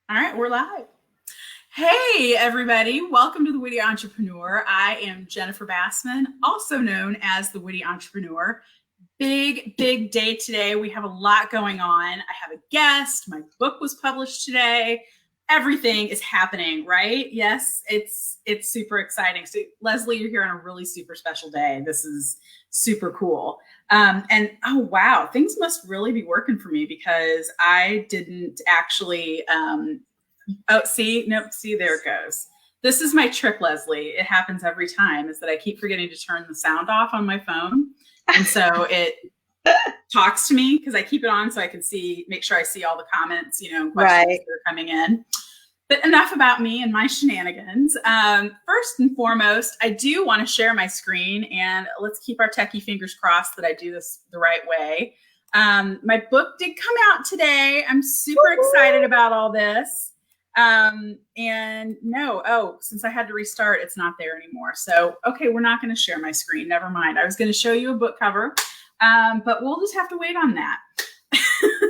All right, we're live. Hey, everybody. Welcome to the Witty Entrepreneur. I am Jennifer Bassman, also known as the Witty Entrepreneur. Big day today. We have a lot going on. I have a guest. My book was published today. Everything is happening, right? Yes, it's super exciting. So, Leslie, you're here on a really super special day. This is super cool. And oh, wow, things must really be working for me because I didn't actually see, there it goes. This is my trick, Leslie. It happens every time, is that I keep forgetting to turn the sound off on my phone. And so it talks to me because I keep it on so I can make sure I see all the comments, questions that are coming in. But enough about me and my shenanigans. First and foremost, I do want to share my screen, and let's keep our techie fingers crossed that I do this the right way. My book did come out today. I'm super excited about all this. Since I had to restart, it's not there anymore. So, okay, we're not going to share my screen. Never mind. I was going to show you a book cover, but we'll just have to wait on that.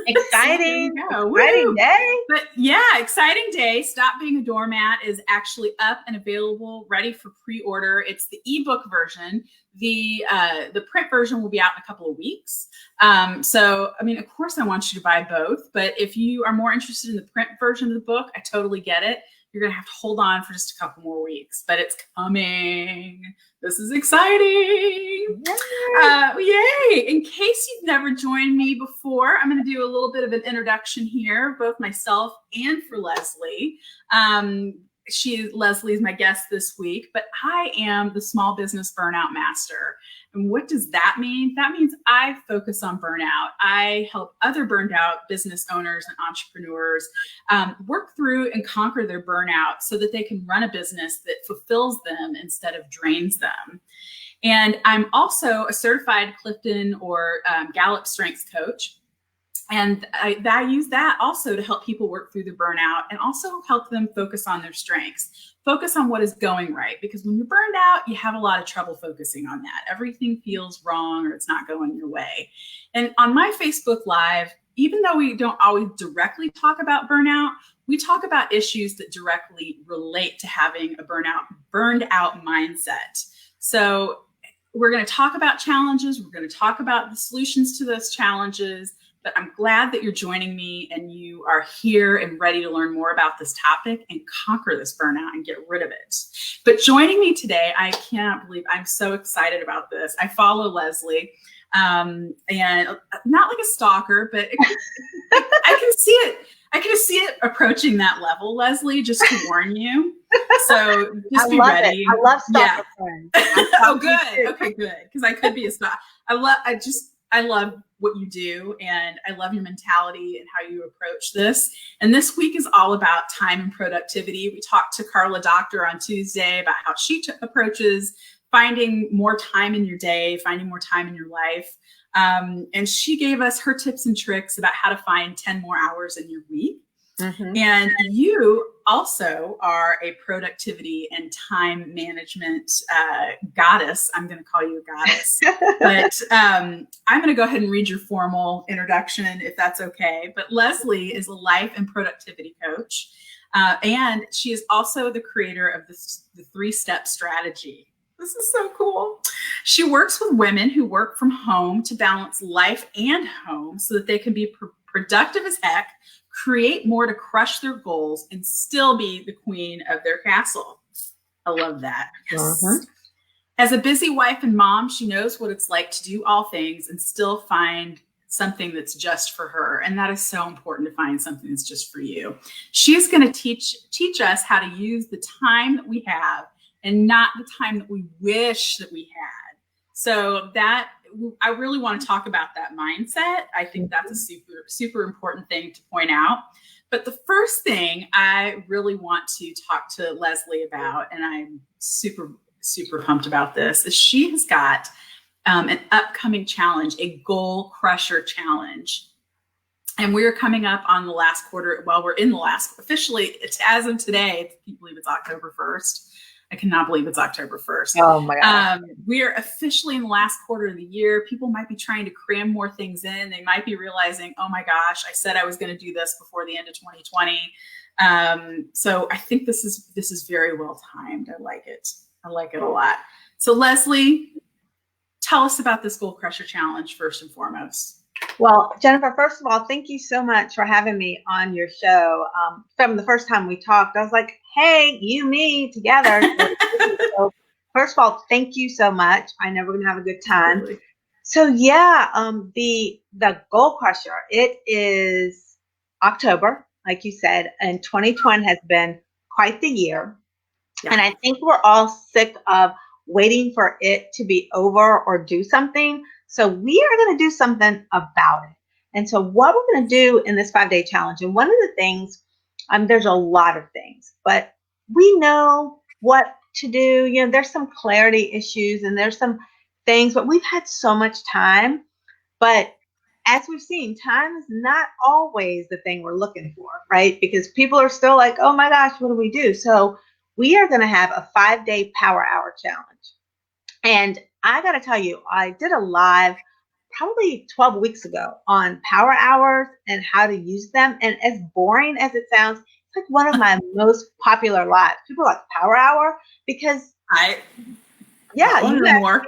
Exciting, exciting day. But yeah, exciting day. Stop Being a Doormat is actually up and available, ready for pre-order. It's the ebook version. The print version will be out in a couple of weeks. Of course I want you to buy both, but if you are more interested in the print version of the book, I totally get it. You're going to have to hold on for just a couple more weeks, but it's coming. This is exciting. Yay. In case you've never joined me before, I'm going to do a little bit of an introduction here, both myself and for Leslie. Leslie is my guest this week, but I am the small business burnout master. And what does that mean? That means I focus on burnout. I help other burned out business owners and entrepreneurs work through and conquer their burnout so that they can run a business that fulfills them instead of drains them. And I'm also a certified Clifton or Gallup strengths coach. And I use that also to help people work through the burnout and also help them focus on their strengths, focus on what is going right. Because when you're burned out, you have a lot of trouble focusing on that. Everything feels wrong or it's not going your way. And on my Facebook Live, even though we don't always directly talk about burnout, we talk about issues that directly relate to having a burned out mindset. So we're going to talk about challenges. We're going to talk about the solutions to those challenges. But I'm glad that you're joining me and you are here and ready to learn more about this topic and conquer this burnout and get rid of it. But joining me today, I cannot believe I'm so excited about this. I follow Leslie, and not like a stalker, but I can see it. I can see it approaching that level, Leslie, just to warn you. So just be ready. I love stalker friends. Oh, good. Okay, good. Because I could be a stalker. I love what you do, and I love your mentality and how you approach this. And this week is all about time and productivity. We talked to Carla Doctor on Tuesday about how she approaches finding more time in your day, finding more time in your life. And she gave us her tips and tricks about how to find 10 more hours in your week. Mm-hmm. And you also are a productivity and time management goddess. I'm going to call you a goddess, but I'm going to go ahead and read your formal introduction if that's okay. But Leslie is a life and productivity coach, and she is also the creator of the 3-step strategy. This is so cool. She works with women who work from home to balance life and home so that they can be productive as heck, create more to crush their goals, and still be the queen of their castle. I love that. Yes. Uh-huh. As a busy wife and mom, she knows what it's like to do all things and still find something that's just for her. And that is so important, to find something that's just for you. She's going to teach us how to use the time that we have and not the time that we wish that we had. So that I really want to talk about that mindset. I think that's a super, super important thing to point out. But the first thing I really want to talk to Leslie about, and I'm super, super pumped about this, is she has got an upcoming challenge, a goal crusher challenge. And we're coming up on the last quarter. Well, we're in the last, officially, it's as of today, I believe it's October 1st. I cannot believe it's October 1st. Oh my God. We are officially in the last quarter of the year. People might be trying to cram more things in. They might be realizing, oh my gosh, I said I was going to do this before the end of 2020. So I think this is very well timed. I like it. I like it a lot. So Leslie, tell us about this Goal Crusher Challenge first and foremost. Well, Jennifer, first of all, thank you so much for having me on your show. From the first time we talked, I was like, hey, you, me, together. So first of all, thank you so much. I know we're going to have a good time. Absolutely. So yeah, the Goal Crusher, it is October, like you said, and 2020 has been quite the year. Yeah. And I think we're all sick of waiting for it to be over or do something. So we are going to do something about it. And so what we're going to do in this 5-day challenge, and one of the things, there's a lot of things, but we know what to do. You know, there's some clarity issues and there's some things, but we've had so much time. But as we've seen, time is not always the thing we're looking for, right? Because people are still like, oh my gosh, what do we do? So we are going to have a 5-day power hour challenge. And I got to tell you, I did a live probably 12 weeks ago on power hours and how to use them. And as boring as it sounds, it's like one of my most popular lives. People are like, power hour? Because more.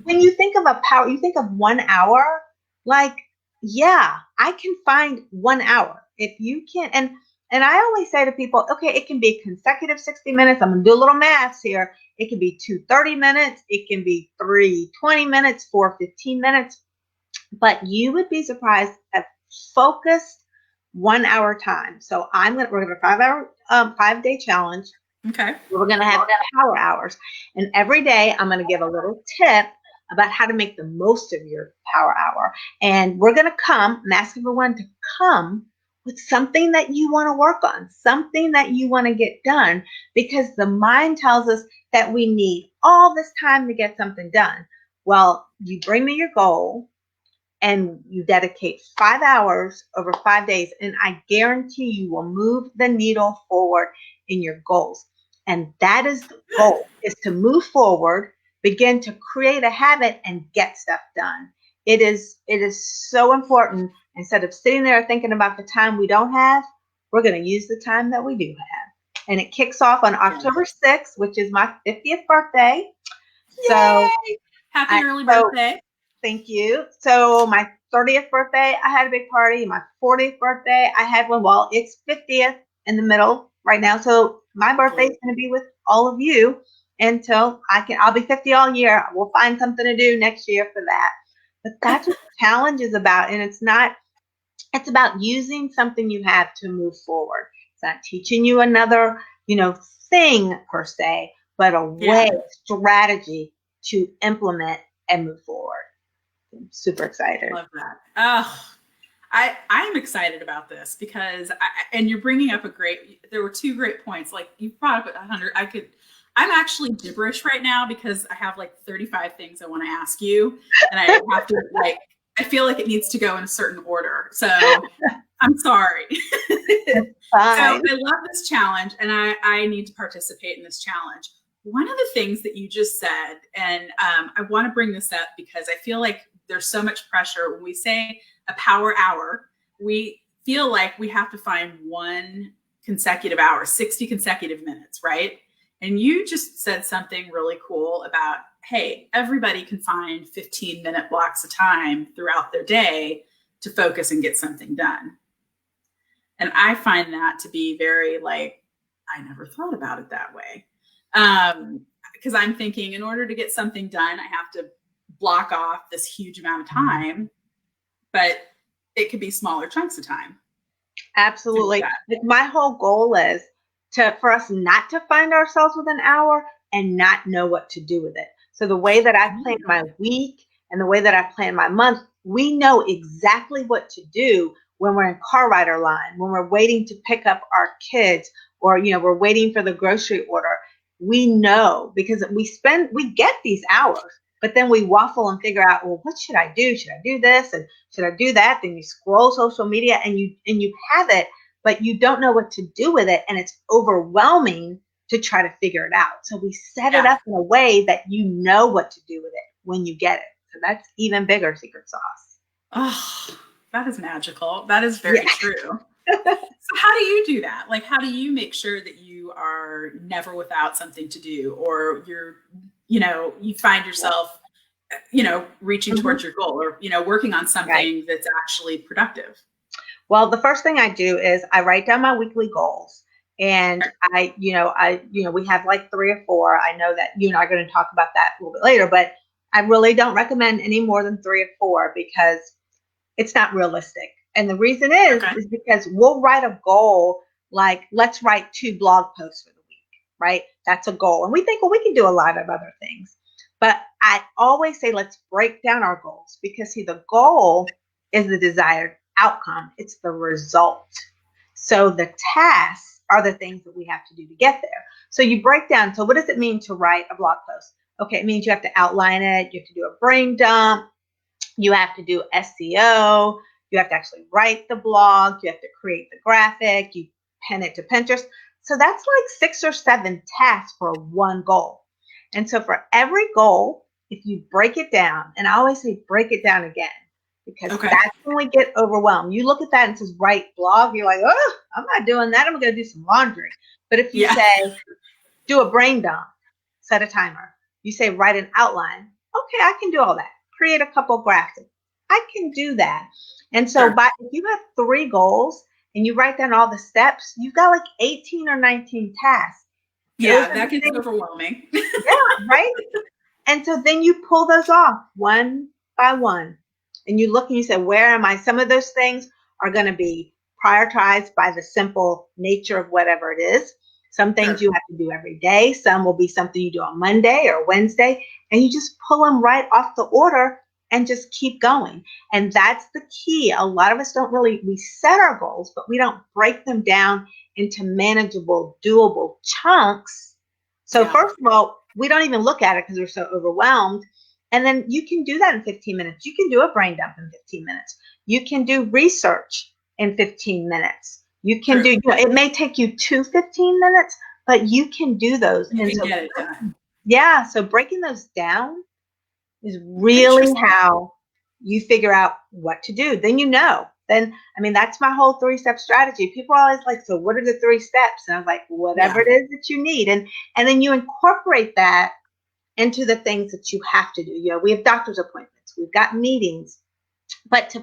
When you think of you think of 1 hour, like, yeah, I can find 1 hour. If you can, and I always say to people, okay, it can be consecutive 60 minutes. I'm going to do a little maths here. It can be 2 30 minutes. It can be 3 20 minutes, 4 15 minutes. But you would be surprised at focused 1 hour time. So we're going to 5-day challenge. Okay. We're going to have power hours. And every day I'm going to give a little tip about how to make the most of your power hour. And we're going to I'm asking everyone to come with something that you want to work on, something that you want to get done, because the mind tells us that we need all this time to get something done. Well, you bring me your goal and you dedicate 5 hours over 5 days, and I guarantee you will move the needle forward in your goals. And that is the goal, is to move forward, begin to create a habit and get stuff done. It is so important. Instead of sitting there thinking about the time we don't have, we're going to use the time that we do have. And it kicks off on October 6th, which is my 50th birthday. Yay! So happy early birthday. Thank you. So my 30th birthday, I had a big party. My 40th birthday, I had one. Well, it's 50th in the middle right now. So my birthday is going to be with all of you until I'll be 50 all year. We'll find something to do next year for that. But that's what the challenge is about. And it's about using something you have to move forward. It's not teaching you another, thing per se, but a way, strategy to implement and move forward. I'm super excited. Love that. Oh, I'm excited about this because and you're bringing up there were 2 great points. Like you brought up 100. I'm actually gibberish right now because I have like 35 things I want to ask you, and I have to I feel like it needs to go in a certain order. So I'm sorry. So I love this challenge, and I need to participate in this challenge. One of the things that you just said, and I want to bring this up because I feel like there's so much pressure when we say a power hour. We feel like we have to find 1 consecutive hour, 60 consecutive minutes, right? And you just said something really cool about, hey, everybody can find 15-minute blocks of time throughout their day to focus and get something done. And I find that to be very I never thought about it that way. Because I'm thinking in order to get something done, I have to block off this huge amount of time, but it could be smaller chunks of time. Absolutely. My whole goal is for us not to find ourselves with an hour and not know what to do with it. So the way that I plan my week and the way that I plan my month, we know exactly what to do when we're in car rider line, when we're waiting to pick up our kids, or we're waiting for the grocery order. We know because we get these hours, but then we waffle and figure out, well, what should I do? Should I do this? And should I do that? Then you scroll social media and you have it, but you don't know what to do with it. And it's overwhelming to try to figure it out. So we set it up in a way that you know what to do with it when you get it. So that's even bigger secret sauce. Oh, that is magical. That is very true. So how do you do that? Like, how do you make sure that you are never without something to do, or you find yourself, reaching towards your goal, or, working on something that's actually productive? Well, the first thing I do is I write down my weekly goals. And we have like 3 or 4. I know that you and I are going to talk about that a little bit later, but I really don't recommend any more than 3 or 4 because it's not realistic. And the reason is because we'll write a goal like, let's write 2 blog posts for the week, right? That's a goal. And we think, well, we can do a lot of other things. But I always say, let's break down our goals because, see, the goal is the desired outcome. It's the result. So the tasks are the things that we have to do to get there. So you break down. So what does it mean to write a blog post? Okay, it means you have to outline it. You have to do a brain dump. You have to do SEO. You have to actually write the blog. You have to create the graphic. You pin it to Pinterest. So that's like 6 or 7 tasks for one goal. And so for every goal, if you break it down, and I always say break it down again, because that's when we get overwhelmed. You look at that and it says write blog. You're like, oh, I'm not doing that. I'm going to do some laundry. But if you say do a brain dump, set a timer. You say write an outline. Okay, I can do all that. Create a couple graphics. I can do that. And so if you have 3 goals and you write down all the steps, you've got like 18 or 19 tasks. Yeah, that gets overwhelming. Yeah, right? And so then you pull those off one by one. And you look and you say, where am I? Some of those things are going to be prioritized by the simple nature of whatever it is. Some things you have to do every day. Some will be something you do on Monday or Wednesday. And you just pull them right off the order and just keep going. And that's the key. A lot of us we set our goals, but we don't break them down into manageable, doable chunks. So first of all, we don't even look at it because we're so overwhelmed. And then you can do that in 15 minutes. You can do a brain dump in 15 minutes. You can do research in 15 minutes. You can do, it may take you 15 minutes, but you can do those. You can get it done. Yeah. So breaking those down is really how you figure out what to do. Then that's my whole 3-step strategy. People are always like, so what are the 3 steps? And I was like, whatever it is that you need. And then you incorporate that into the things that you have to do. We have doctor's appointments, we've got meetings, but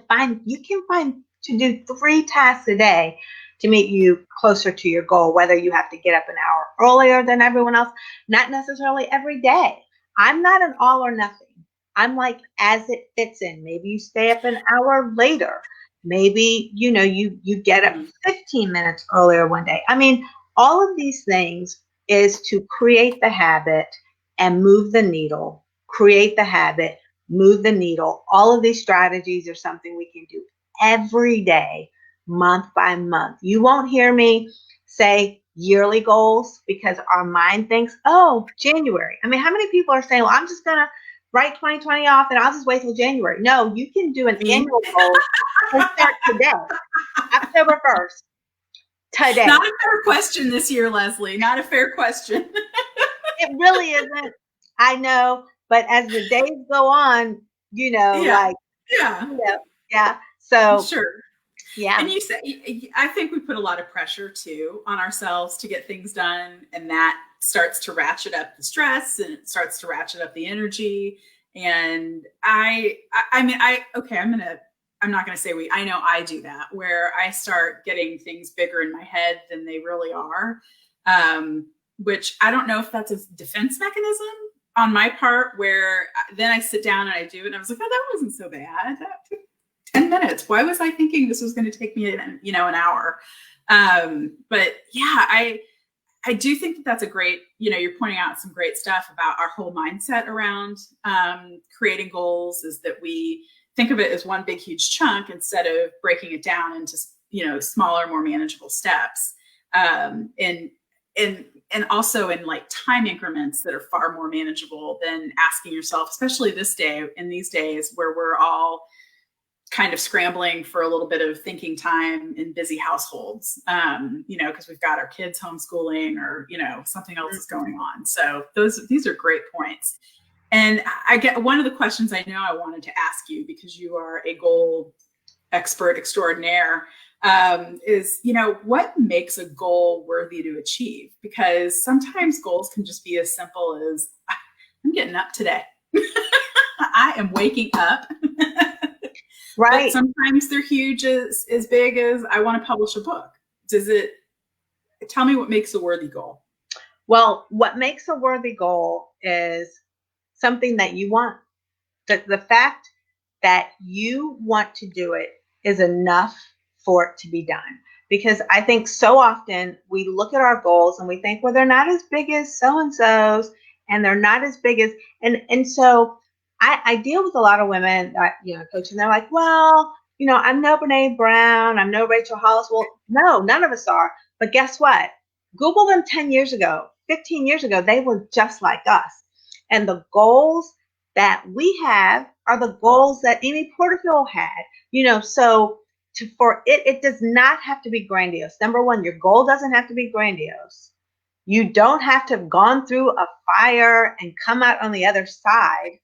you can find to do 3 tasks a day to meet you closer to your goal, whether you have to get up an hour earlier than everyone else, not necessarily every day. I'm not an all or nothing. I'm like, as it fits in. Maybe you stay up an hour later. Maybe, you get up 15 minutes earlier one day. I mean, all of these things is to create the habit and move the needle, create the habit, move the needle. All of these strategies are something we can do every day, month by month. You won't hear me say yearly goals because our mind thinks, oh, January. I mean, how many people are saying, well, I'm just going to write 2020 off and I'll just wait till January. No, you can do an annual goal and start today, October 1st, today. Not a fair question this year, Leslie. Not a fair question. It really isn't. I know. But as the days go on, So sure. Yeah. And you say, I think we put a lot of pressure too on ourselves to get things done. And that starts to ratchet up the stress and it starts to ratchet up the energy. And I'm not going to say I know I do that, where I start getting things bigger in my head than they really are. Which I don't know if that's a defense mechanism on my part, where then I sit down and I do it. And I was like, oh, that wasn't so bad. That took 10 minutes. Why was I thinking this was going to take me, an hour? But yeah, I do think that that's a great, you're pointing out some great stuff about our whole mindset around creating goals, is that we think of it as one big, huge chunk instead of breaking it down into, smaller, more manageable steps. And also in like time increments that are far more manageable than asking yourself, especially in these days where we're all kind of scrambling for a little bit of thinking time in busy households, because we've got our kids homeschooling or, something else is going on. So these are great points. And I get one of the questions I know I wanted to ask you, because you are a goal expert extraordinaire, is, what makes a goal worthy to achieve? Because sometimes goals can just be as simple as, I'm getting up today. I am waking up. Right. But sometimes they're huge, as big as, I want to publish a book. Tell me what makes a worthy goal? Well, what makes a worthy goal is something that you want. The fact that you want to do it is enough for it to be done. Because I think so often we look at our goals and we think, well, they're not as big as so-and-so's, and they're not as big as, and so I deal with a lot of women that, coach, and they're like, well, I'm no Brene Brown, I'm no Rachel Hollis. Well, no, none of us are. But guess what? Google them 10 years ago, 15 years ago, they were just like us. And the goals that we have are the goals that Amy Porterfield had, so it does not have to be grandiose. Number one, your goal doesn't have to be grandiose. You don't have to have gone through a fire and come out on the other side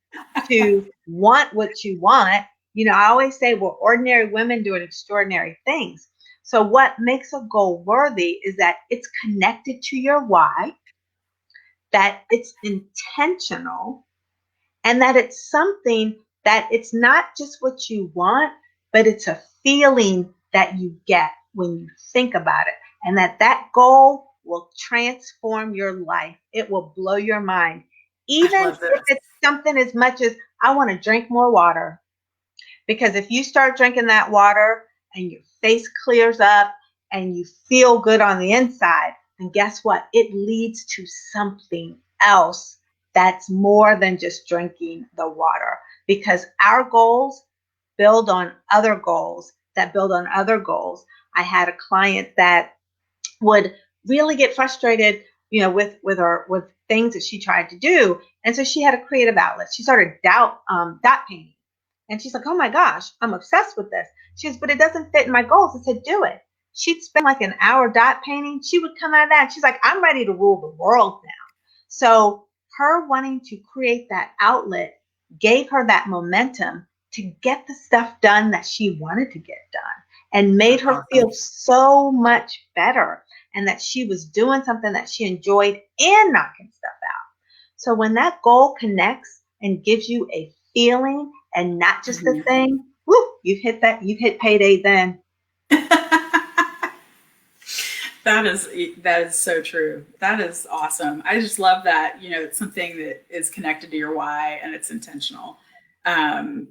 to want what you want. I always say we're ordinary women doing extraordinary things. So what makes a goal worthy is that it's connected to your why, that it's intentional, and that it's something that it's not just what you want, but it's a feeling that you get when you think about it, and that goal will transform your life. It will blow your mind. Even if it's something as much as, I want to drink more water. Because if you start drinking that water and your face clears up and you feel good on the inside, then guess what? It leads to something else that's more than just drinking the water. Because our goals build on other goals that build on other goals. I had a client that would really get frustrated, with things that she tried to do. And so she had a creative outlet. She started dot painting. And she's like, oh my gosh, I'm obsessed with this. She goes, but it doesn't fit in my goals. I said, do it. She'd spend like an hour dot painting. She would come out of that. And she's like, I'm ready to rule the world now. So her wanting to create that outlet gave her that momentum to get the stuff done that she wanted to get done, and made her feel so much better, and that she was doing something that she enjoyed and knocking stuff out. So when that goal connects and gives you a feeling and not just the thing, you've hit payday then. That is so true. That is awesome. I just love that, it's something that is connected to your why and it's intentional.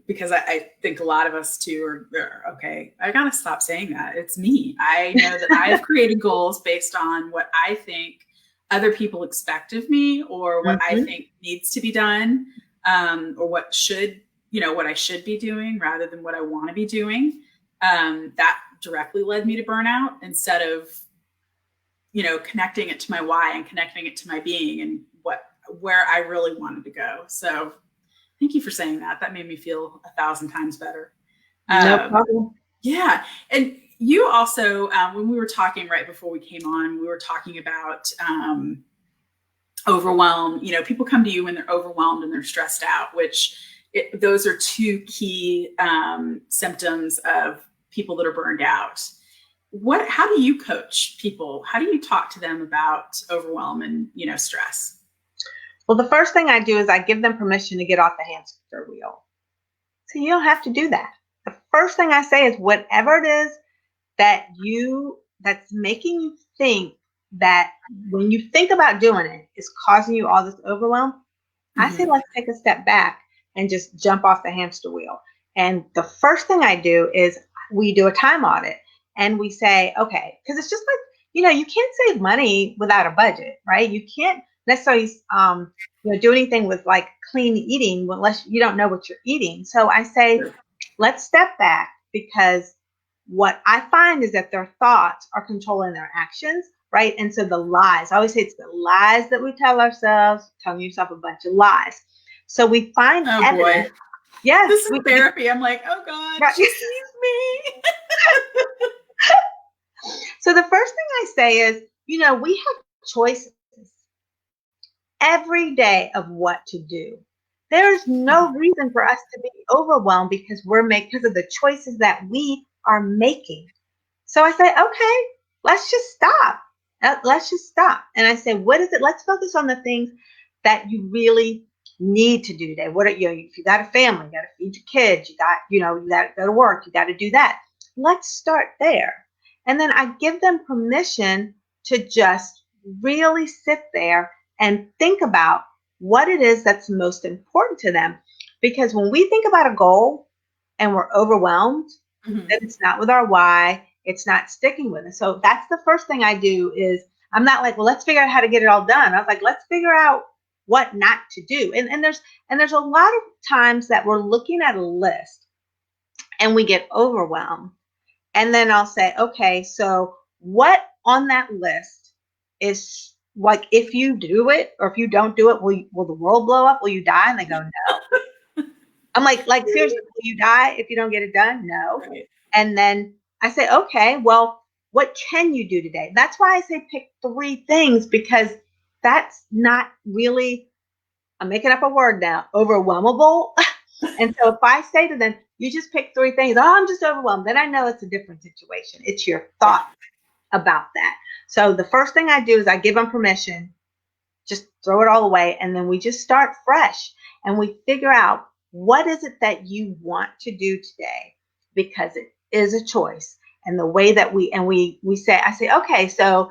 Because I think a lot of us too are okay, I got to stop saying that. It's me. I know that I have created goals based on what I think other people expect of me, or what I think needs to be done, or what I should be doing rather than what I want to be doing. That directly led me to burnout, instead of, connecting it to my why and connecting it to my being and where I really wanted to go. So thank you for saying that. That made me feel 1,000 times better. No problem. Yeah. And you also, when we were talking right before we came on, we were talking about overwhelm. People come to you when they're overwhelmed and they're stressed out, those are two key symptoms of people that are burned out. How do you coach people? How do you talk to them about overwhelm and, stress? Well, the first thing I do is I give them permission to get off the hamster wheel. So you don't have to do that. The first thing I say is, whatever it is that's making you think that when you think about doing it is causing you all this overwhelm, I say, let's take a step back and just jump off the hamster wheel. And the first thing I do is we do a time audit, and we say, okay, because it's just like, you can't save money without a budget, right? You can't necessarily do anything with like clean eating unless you don't know what you're eating. So I say, let's step back, because what I find is that their thoughts are controlling their actions, right? And so the lies, I always say it's the lies that we tell ourselves, telling yourself a bunch of lies. So we find evidence. Yes. This is therapy. I'm like, oh God, right. she sees me. So the first thing I say is, we have choices every day of what to do. There's no reason for us to be overwhelmed because because of the choices that we are making. So I say, okay, let's just stop. Let's just stop. And I say, what is it? Let's focus on the things that you really need to do today. What are if you got a family, you got to feed your kids, you got to go to work, you got to do that. Let's start there. And then I give them permission to just really sit there and think about what it is that's most important to them. Because when we think about a goal and we're overwhelmed, then it's not with our why, it's not sticking with it. So that's the first thing I do is I'm not like, well, let's figure out how to get it all done. I was like, let's figure out what not to do. And there's a lot of times that we're looking at a list and we get overwhelmed. And then I'll say, okay, so what on that list is like, if you do it or if you don't do it, will the world blow up? Will you die? And they go, no. I'm like seriously, will you die if you don't get it done? No. Right. And then I say, okay, well, what can you do today? That's why I say pick 3 things, because that's not really, I'm making up a word now, overwhelmable. And so if I say to them, you just pick 3 things, oh, I'm just overwhelmed, then I know it's a different situation. It's your thought about that. So the first thing I do is I give them permission, just throw it all away. And then we just start fresh and we figure out what is it that you want to do today, because it is a choice. And the way that I say, okay, so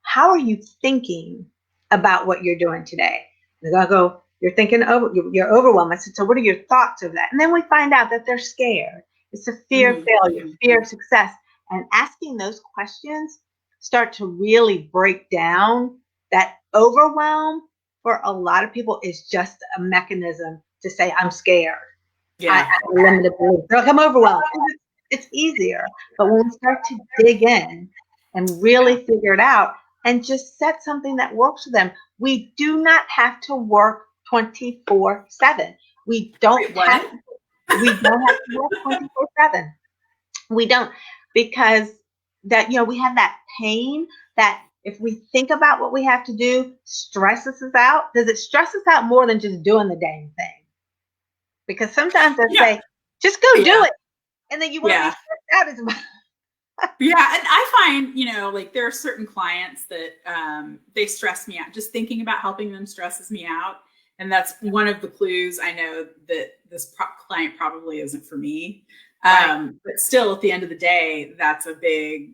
how are you thinking about what you're doing today? And I'll go, you're overwhelmed. I said, so what are your thoughts of that? And then we find out that they're scared. It's a fear of failure, fear of success. And asking those questions start to really break down that overwhelm. For a lot of people is just a mechanism to say, I'm scared. I have limited belief. Look, I'm overwhelmed. It's easier. But when we start to dig in and really figure it out and just set something that works for them, we do not have to work 24/7. We don't have to work 24/7. We don't, because that, we have that pain that if we think about what we have to do, stresses us out. Does it stress us out more than just doing the dang thing? Because sometimes I say, just go do it. And then you won't be stressed out as much. Yeah. And I find, like there are certain clients that they stress me out. Just thinking about helping them stresses me out. And that's one of the clues I know that this client probably isn't for me. Right. But still, at the end of the day, that's a big,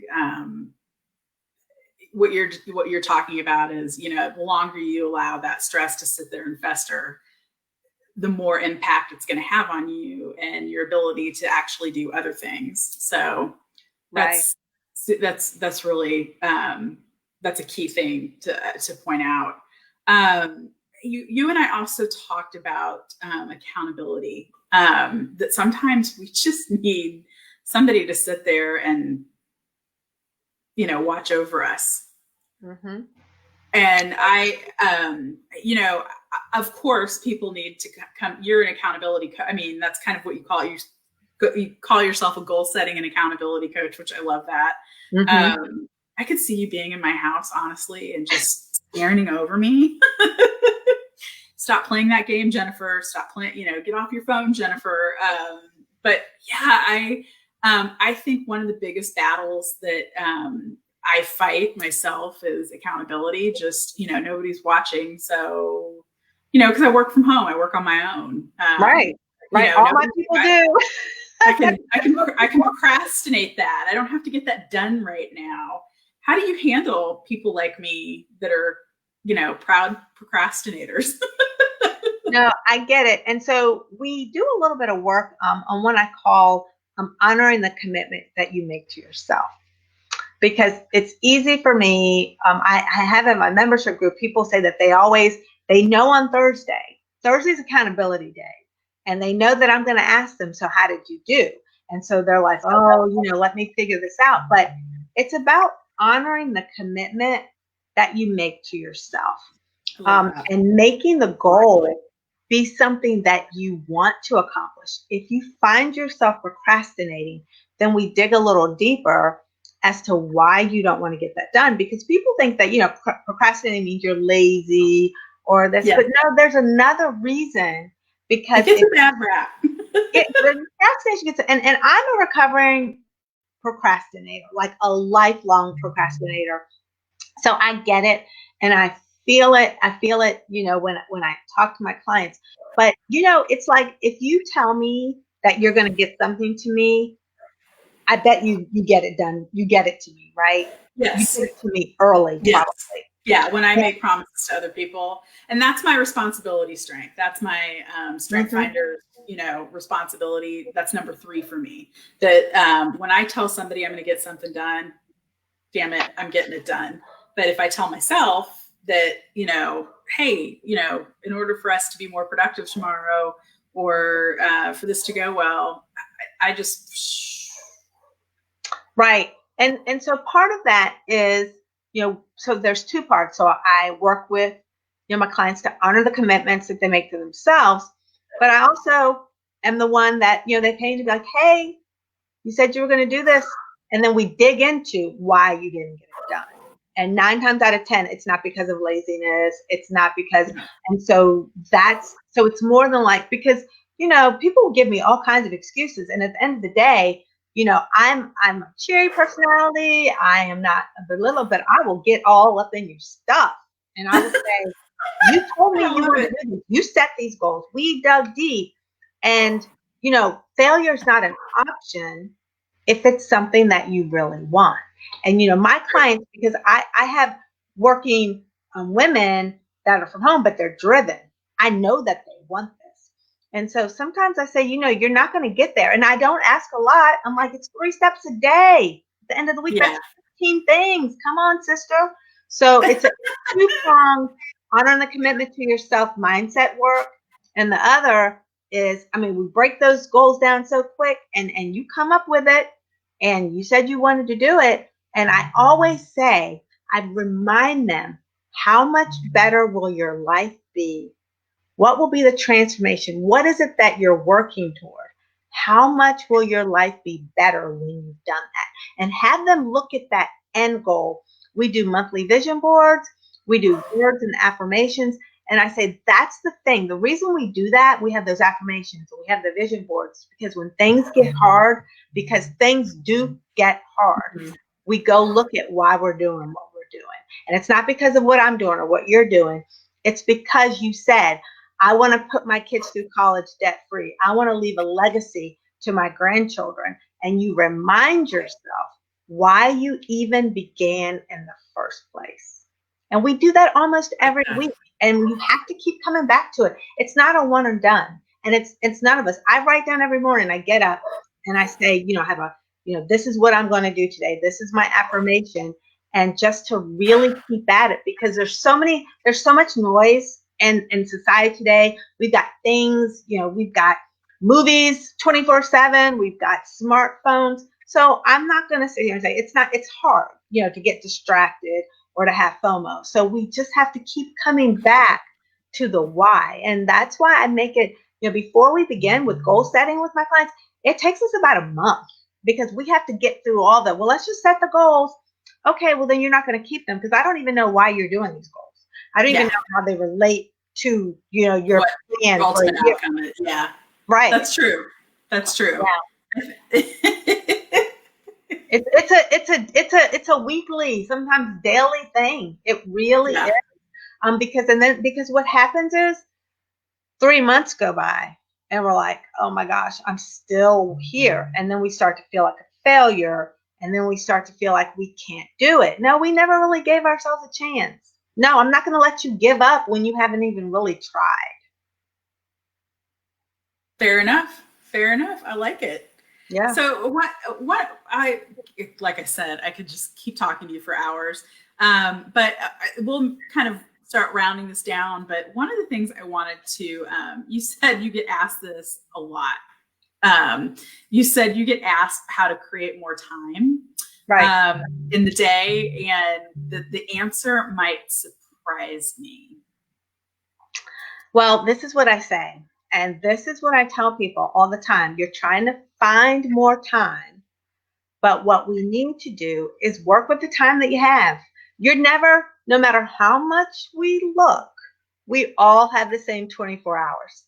what you're talking about is, the longer you allow that stress to sit there and fester, the more impact it's going to have on you and your ability to actually do other things. So that's really, that's a key thing to point out. You and I also talked about accountability, that sometimes we just need somebody to sit there and, watch over us. Mm-hmm. And of course, people need to come. You're an accountability that's kind of what you call it. You call yourself a goal setting and accountability coach, which I love that. Mm-hmm. I could see you being in my house, honestly, and just staring over me. Stop playing that game, Jennifer. Stop playing, get off your phone, Jennifer. But yeah, I think one of the biggest battles that I fight myself is accountability. Just, nobody's watching. So, because I work from home, I work on my own. Right. All my people do. I can procrastinate that. I don't have to get that done right now. How do you handle people like me that are, proud procrastinators? No, I get it. And so we do a little bit of work on what I call honoring the commitment that you make to yourself. Because it's easy for me. I have in my membership group, people say that they know on Thursday's accountability day. And they know that I'm going to ask them, so how did you do? And so they're like, oh, let me figure this out. But it's about honoring the commitment that you make to yourself, and making the goal be something that you want to accomplish. If you find yourself procrastinating, then we dig a little deeper as to why you don't want to get that done. Because people think that, procrastinating means you're lazy or this, but no, there's another reason. Because it gets a bad rap. Procrastination gets, and I'm a recovering procrastinator, like a lifelong procrastinator. So I get it, and I feel it. When I talk to my clients. But it's like if you tell me that you're going to get something to me, I bet you get it done. You get it to me, right? Yes. You get it to me early, yes. probably. Yeah, when I make promises to other people, and that's my responsibility strength. That's my strength finder, responsibility. That's number 3 for me. That when I tell somebody I'm going to get something done, damn it, I'm getting it done. But if I tell myself that, hey, in order for us to be more productive tomorrow or for this to go well, I just. Right. And so part of that is, so there's 2 parts. So I work with, my clients to honor the commitments that they make to themselves. But I also am the one that, they pay to be like, hey, you said you were going to do this. And then we dig into why you didn't get it done. And 9 times out of 10, it's not because of laziness. It's not because, and so it's more than like, because, people will give me all kinds of excuses. And at the end of the day, I'm a cheery personality. I am not a belittle, but I will get all up in your stuff. And I will say, you told me you wanted to do this. You set these goals. We dug deep. And, failure is not an option if it's something that you really want. And, my clients, because I have working women that are from home, but they're driven. I know that they want this. And so sometimes I say, you're not going to get there. And I don't ask a lot. I'm like, it's 3 steps a day. At the end of the week, that's 15 things. Come on, sister. So it's a 2-pronged honoring the commitment to yourself mindset work. And the other is, we break those goals down so quick and you come up with it and you said you wanted to do it. And I always say, I remind them, how much better will your life be? What will be the transformation? What is it that you're working toward? How much will your life be better when you've done that? And have them look at that end goal. We do monthly vision boards. We do words and affirmations. And I say, that's the thing. The reason we do that, we have those affirmations, we have the vision boards, because when things get hard, because things do get hard, we go look at why we're doing what we're doing. And it's not because of what I'm doing or what you're doing. It's because you said, I want to put my kids through college debt free. I want to leave a legacy to my grandchildren. And you remind yourself why you even began in the first place. And we do that almost every week. And you have to keep coming back to it. It's not a one and done. And it's none of us. I write down every morning. I get up and I say, I have a, this is what I'm going to do today. This is my affirmation. And just to really keep at it, because there's so much noise in society today. We've got things, we've got movies 24/7. We've got smartphones. So I'm not going to sit here and say it's hard, to get distracted or to have FOMO. So we just have to keep coming back to the why. And that's why I make it, before we begin with goal setting with my clients, it takes us about a month, because we have to get through all the, let's just set the goals. Okay, well, then you're not going to keep them, because I don't even know why you're doing these goals. I don't even know how they relate to, your plan. Ultimate outcome. Yeah. Right. That's true. Yeah. It's a weekly, sometimes daily thing. It really is. Because what happens is 3 months go by and we're like, oh my gosh, I'm still here. And then we start to feel like a failure. And then we start to feel like we can't do it. No, we never really gave ourselves a chance. No, I'm not going to let you give up when you haven't even really tried. Fair enough. I like it. Yeah. So like I said, I could just keep talking to you for hours. But we'll kind of start rounding this down. But one of the things I wanted to, you said you get asked this a lot. You said you get asked how to create more time in the day, and the answer might surprise me. Well, this is what I say. And this is what I tell people all the time. You're trying to find more time. But what we need to do is work with the time that you have. You're never, no matter how much we look, we all have the same 24 hours.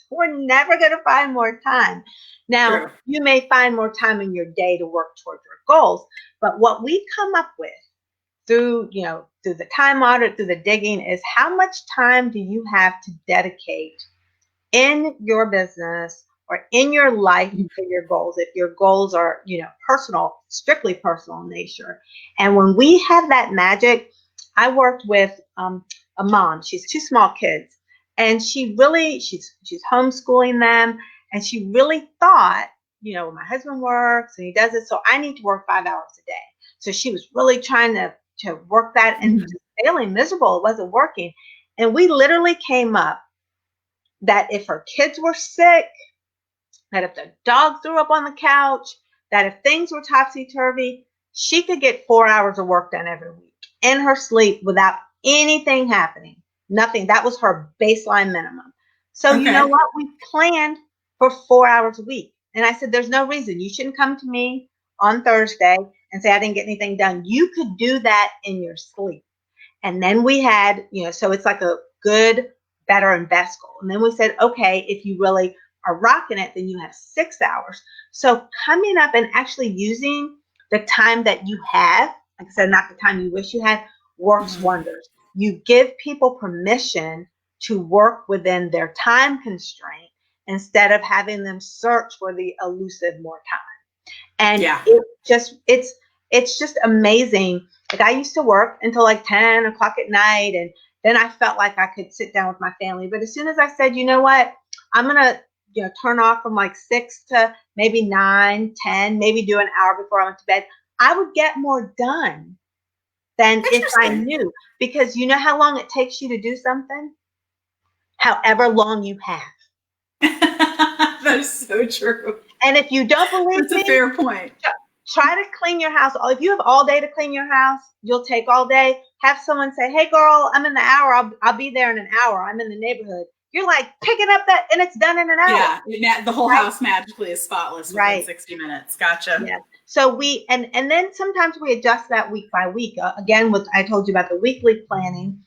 We're never going to find more time. Now, True. you may find more time in your day to work toward your goals, but what we come up with through, through the time audit, through the digging is how much time do you have to dedicate in your business or in your life for your goals, if your goals are, personal, strictly personal in nature. And when we have that magic, I worked with a mom. She's two small kids, and she's homeschooling them, and she really thought, my husband works and he does it, so I need to work 5 hours a day. So she was really trying to work that, and just failing, miserable. It wasn't working. And we literally came up that if her kids were sick, that if the dog threw up on the couch, that if things were topsy-turvy, she could get 4 hours of work done every week in her sleep without anything happening. Nothing. That was her baseline minimum. So You know what? We planned for 4 hours a week. And I said, there's no reason. You shouldn't come to me on Thursday and say I didn't get anything done. You could do that in your sleep. And then we had, so it's like a good, better, and best goal. And then we said, okay, if you really are rocking it, then you have 6 hours. So coming up and actually using the time that you have, like I said, not the time you wish you had, works wonders. You give people permission to work within their time constraint instead of having them search for the elusive more time. And it's just amazing. Like, I used to work until like 10 o'clock at night, and then I felt like I could sit down with my family. But as soon as I said, you know what, I'm going to turn off from like 6 to maybe 9, 10, maybe do an hour before I went to bed, I would get more done than if I knew. Because you know how long it takes you to do something? However long you have. That is so true. And if you don't believe me, that's a fair point. Try to clean your house. If you have all day to clean your house, you'll take all day. Have someone say, hey, girl, I'm in the hour. I'll be there in an hour. I'm in the neighborhood. You're like picking up that, and it's done in an hour. Yeah, the whole house magically is spotless within 60 minutes. Gotcha. Yeah. So and then sometimes we adjust that week by week. Again, I told you about the weekly planning.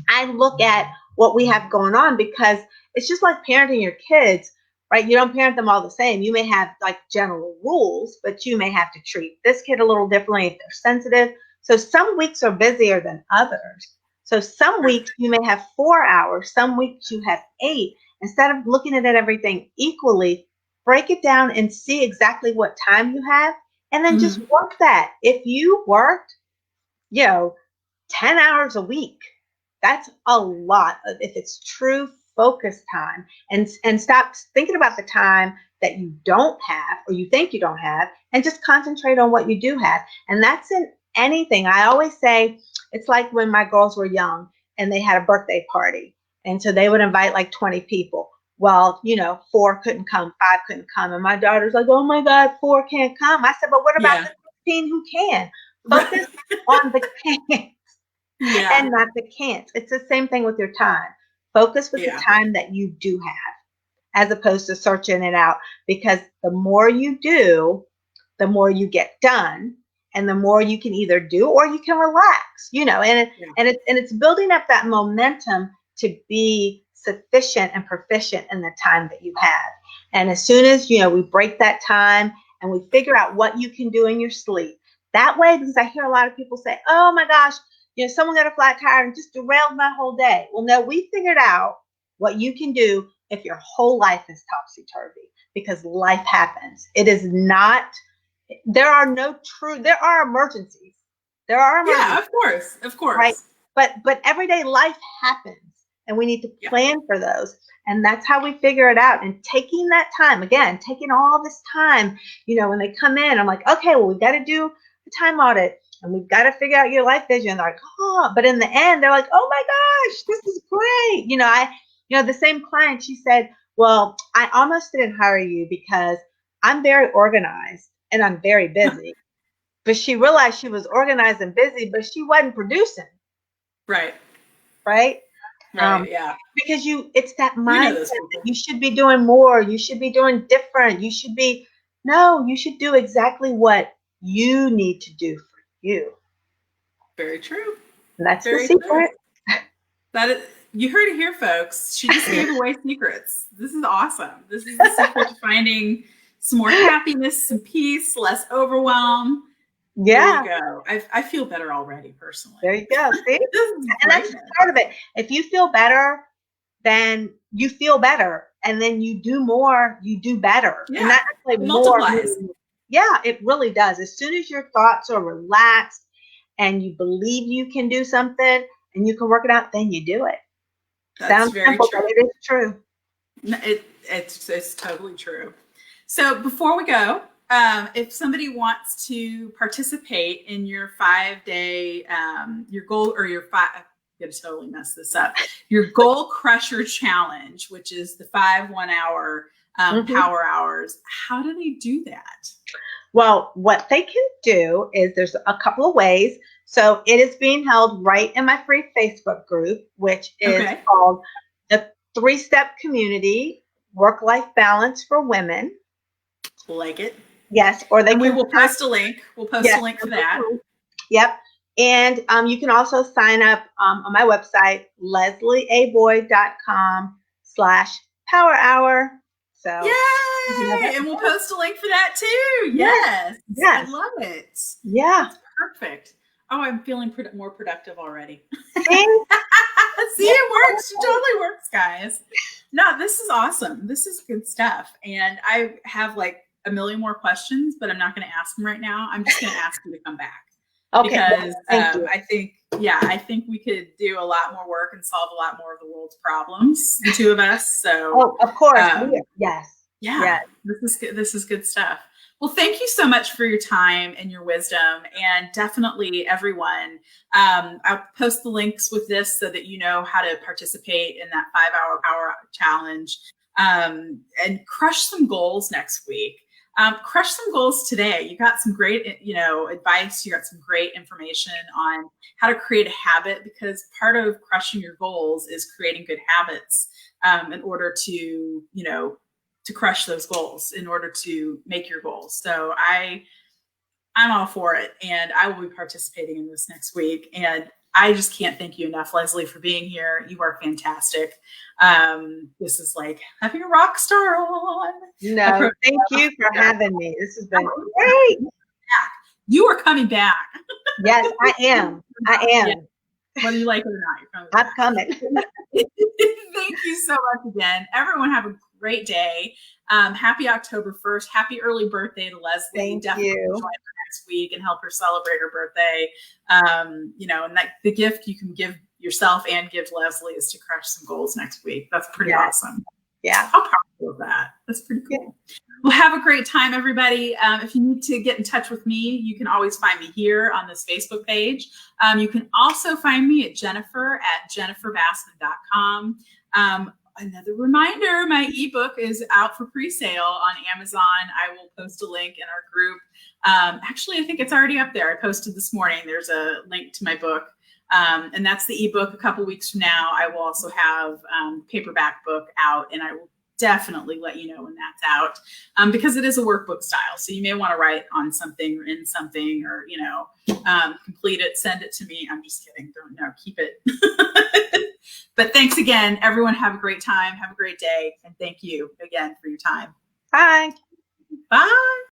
I look at what we have going on, because it's just like parenting your kids, right? You don't parent them all the same. You may have like general rules, but you may have to treat this kid a little differently if they're sensitive. So some weeks are busier than others. So some weeks you may have 4 hours, some weeks you have 8. Instead of looking at everything equally, break it down and see exactly what time you have, and then just work that. If you worked, 10 hours a week, that's a lot if it's true focus time. And stop thinking about the time that you don't have or you think you don't have, and just concentrate on what you do have. And that's in anything. I always say it's like when my girls were young and they had a birthday party, and so they would invite like 20 people. Well, 4 couldn't come, 5 couldn't come, and my daughter's like, oh my God, 4 can't come. I said, but what about the 15 who can? Focus on the can't. And not the can't. It's the same thing with your time. Focus with the time that you do have, as opposed to searching it out, because the more you do, the more you get done, and the more you can either do or you can relax, and it's building up that momentum to be sufficient and proficient in the time that you have. And as soon as, we break that time and we figure out what you can do in your sleep, that way, because I hear a lot of people say, oh my gosh, someone got a flat tire and just derailed my whole day. Well, no, we figured out what you can do if your whole life is topsy-turvy, because life happens. It is not, there are emergencies. There are emergencies. Yeah, of course. Right? But everyday life happens, and we need to plan for those. And that's how we figure it out. And taking that time, again, taking all this time, when they come in, I'm like, okay, well, we've got to do a time audit. And we've got to figure out your life vision. They're like, oh, but in the end, they're like, oh my gosh, this is great. The same client, she said, well, I almost didn't hire you because I'm very organized and I'm very busy. But she realized she was organized and busy, but she wasn't producing. Right. Right. Right. Yeah. Because it's that We know mindset those that people. you should be doing more, you should be doing different, you should do exactly what you need to do for you. Very true. And that's the Very true. secret. That is, you heard it here, folks. She just gave away secrets. This is awesome. This is the secret to finding some more happiness, some peace, less overwhelm. Yeah. There you go. I feel better already, personally. There you go. See? And that's Greatness. part of it. If you feel better, then you feel better. And then you do more, you do better. Yeah. And that's like It more. multiplies. Yeah, it really does. As soon as your thoughts are relaxed and you believe you can do something and you can work it out, then you do it. That's Sounds very simple, true. but it is true. It's totally true. So before we go, if somebody wants to participate in your 5-day, your goal or your I'm going to totally mess this up, your Goal Crusher Challenge, which is the 5 1-hour power hours, how do they do that? Well, what they can do is there's a couple of ways. So it is being held right in my free Facebook group, which is called the 3-Step Community Work-Life Balance for Women. Like it. Yes, or they we will post a link. We'll post a link for that. Yep. And you can also sign up on my website, leslieaboyd.com/power hour. So yay! And we'll post a link for that too. Yes. I love it. Yeah. That's perfect. Oh, I'm feeling more productive already. See, it works. It totally works, guys. No, this is awesome. This is good stuff. And I have like a million more questions, but I'm not going to ask them right now. I'm just going to ask you to come back. Okay. Because Thank you. I think we could do a lot more work and solve a lot more of the world's problems, the two of us. Oh, So, of course. Yes. Yeah. This is good. This is good stuff. Well, thank you so much for your time and your wisdom, and definitely everyone. I'll post the links with this so that you know how to participate in that 5-hour power challenge, and crush some goals next week. Crush some goals today. You got some great, advice. You got some great information on how to create a habit, because part of crushing your goals is creating good habits in order to, to crush those goals, in order to make your goals. So I'm all for it, and I will be participating in this next week. And I just can't thank you enough, Leslie, for being here. You are fantastic. This is like having a rock star on. No, thank you for having me. This has been great. You are coming back. Yes, I am. Yeah. Whether you like it or not, I'm coming. Thank you so much again. Everyone have a great day. Happy October 1st. Happy early birthday to Leslie. Thank Definitely you. Join her next week and help her celebrate her birthday. And that the gift you can give yourself and give Leslie is to crush some goals next week. That's pretty awesome. Yeah. How powerful is that? That's pretty cool. Well, have a great time, everybody. If you need to get in touch with me, you can always find me here on this Facebook page. You can also find me at jennifer@jenniferbassman.com. Another reminder, my ebook is out for pre-sale on Amazon. I will post a link in our group. Actually, I think it's already up there. I posted this morning. There's a link to my book. And that's the ebook. A couple weeks from now, I will also have paperback book out, and I will definitely let you know when that's out, because it is a workbook style. So you may want to write on something or in something, or, complete it, send it to me. I'm just kidding. No, keep it. But thanks again, everyone. Have a great time. Have a great day. And thank you again for your time. Bye. Bye.